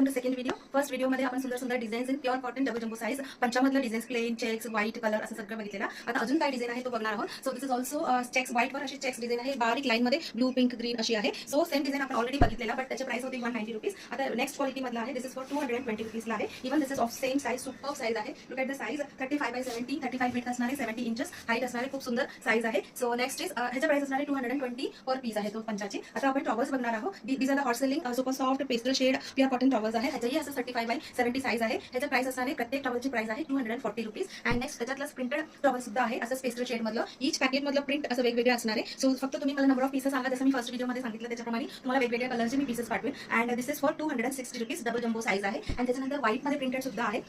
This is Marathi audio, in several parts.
Welcome to second video. First व्हिडिओमध्ये आपण सुंदर सुंदर designs in pure cotton double jumbo size पंचामधलं designs plain checks white colour असं सगळं बघितलेला. आता अजून काय डिझाईन आहे तो बघणार आहोत. So this is also checks व्हाईटवर अशी चेक्स डिझाईन आहे, बारीक लाईनमध्ये ब्लू पिंक ग्रीन अशी आहे. सो सेम डिझाईन आपण ऑलरेडी बघितलेला, बट त्याची प्राइस होती 190 रुपीज. आता नेक्स्ट क्वालिटीमधला आहे. दिस इज फॉर 220 रुपीजला आहे. Even this is of same size, super size आहे. Look at the size 35x70, 35 width असणारे, 70 इंचेस हाईट असणारे, खूप सुंदर साईज आहे. सो नेक्स्ट इज ह्याच्या प्राइस असणारे 220 पर पीस आहे तो पंचाची. आता आपण टॉवर्स बघणार आहोत. These are the hot selling super soft pastel shade pure cotton towels आहे. ह्याच्याही असं 35x70 साईज आहे. ह्याच्या प्राइस असणारे प्रत्येक टॉवलची प्राइस आहे 240 रुपीज. अँड नेक्स्ट त्याच्यातलं प्रिंटेड टॉवल सुद्धा आहे, असं पेस्टल शेड मधलं. ईच पॅकेट मधलं प्रिंट असं वेगवेगळे असणार आहे. सो फक्त तुम्ही मला नंबर ऑफ पीसेस सांगा, जसं मी फर्स्ट व्हिडिओमध्ये सांगितलं त्याच्याप्रमाणे तुम्हाला वेगवेगळ्या कलरचे मी पीसेस पाठवेल. And this is for 260 rupees double jumbo size आहे. आणि त्याच्यानंतर व्हाईटमध्ये प्रिंटेड सुद्धा आहे.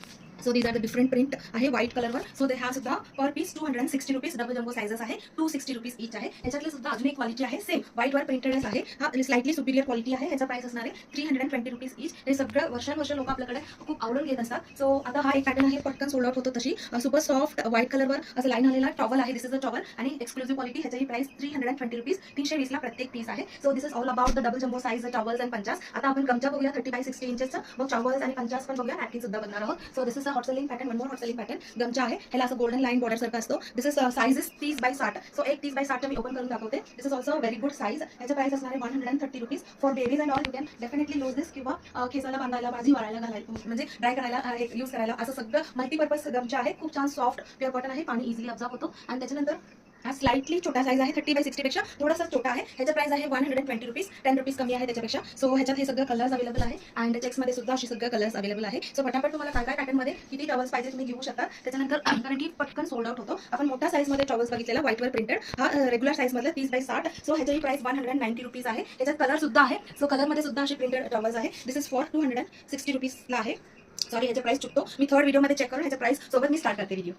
So these are the different print आहे व्हाईट कलरवर. सो दे हा सुद्धा per piece 260 rupees double jumbo sizes आहे, 260 रुपीज ईच आहे. ह्याच्यातलं सुद्धा अजून एक क्वालिटी आहे, सेम व्हाईटवर प्रिंटेडच आहे. हा स्लाइटली सुपिरियर क्वालिटी आहे. ह्याचा प्राइस असणार आहे 320 रुपीज ईच. हे सगळं वर्षानुवर्ष लोक आपल्याकडे खूप आवडून घेत असतात. सो आता हा एक पॅटर्न आहे, पटकन सोल्ड आउट होतो तशी सुपर सॉफ्ट व्हाईट कलरवर असं लाईन आलेला टॉवल आहे. दिस इज अ टॉवल आणि एक्सक्लुझिव्ह क्वालिटी. ह्याची प्राइस 320 रुपीज, 320 ला प्रत्येक पीस आहे. So this is all about the double jumbo size towels and पंचास. आता आपण गमचा बघूया 30x60 इंचेसचा, मग टॉवल्स आणि पंचास पण बघूया, नॅपकिन सुद्धा बघणार आहोत. So this is a hot selling pattern, one more hot selling pattern. गमचा आहे, ह्याला असं गोल्डन लाईन बॉर्डर सारखं असतो. This is size is 30x60. So एक 30x60 मी ओपन करून दाखवते. This is also very good size. ह्याच्या प्राइस असणार आहे 130 rupees. For babies and all you can definitely use this, किंवा केसाला बांधायला, भाजी वाळायला घालायला, म्हणजे ड्राय करायला यूज करायला, असं सगळं मल्टीपर्पज गमचा आहे. खूप छान सॉफ्ट प्युअर कॉटन आहे, पाणी इझिली अब्झॉर्ब होतो. आणि त्याच्यानंतर हा स्लाइटली छोटा साईज आहे, 30x60 पेक्षा थोडासा छोटा आहे. ह्याचा प्राइस आहे 120 रुपीज, 10 रुपीज कमी आहे त्याच्यापेक्षा. सो ह्याच्यात हे सगळं कलर्स अवेलेबल आहे. अँड चेक्समध्ये सुद्धा अशी सगळं कलर्स अवेलेबल आहे. सो पटापट तुम्हाला काय काय पॅटर्नमध्ये किती टॉवल्स पाहिजे तुम्ही घेऊ शकता. त्याच्यानंतर कारण की पटकन सोल्ड आउट होतो. आपण मोठ्या साईजमध्ये टॉवल्स बघितलेला व्हाईटवर प्रिंटेड, हा रेग्युलर साईजमधला 30x60. सो ह्याची प्राइस 190 रुपीज आहे. ह्याच्यात कलर सुद्धा आहे. सो कलरमध्ये सुद्धा अशी प्रिंटेड टॉवल्स आहे. दिस इज फॉर 260 रुपीजला आहे. सॉरी, ह्याचा प्राइस चुकतो मी थर्ड व्हिडिओमध्ये चेक करून ह्याचा प्राइस सोबत मी स्टार्ट करते व्हिडिओ.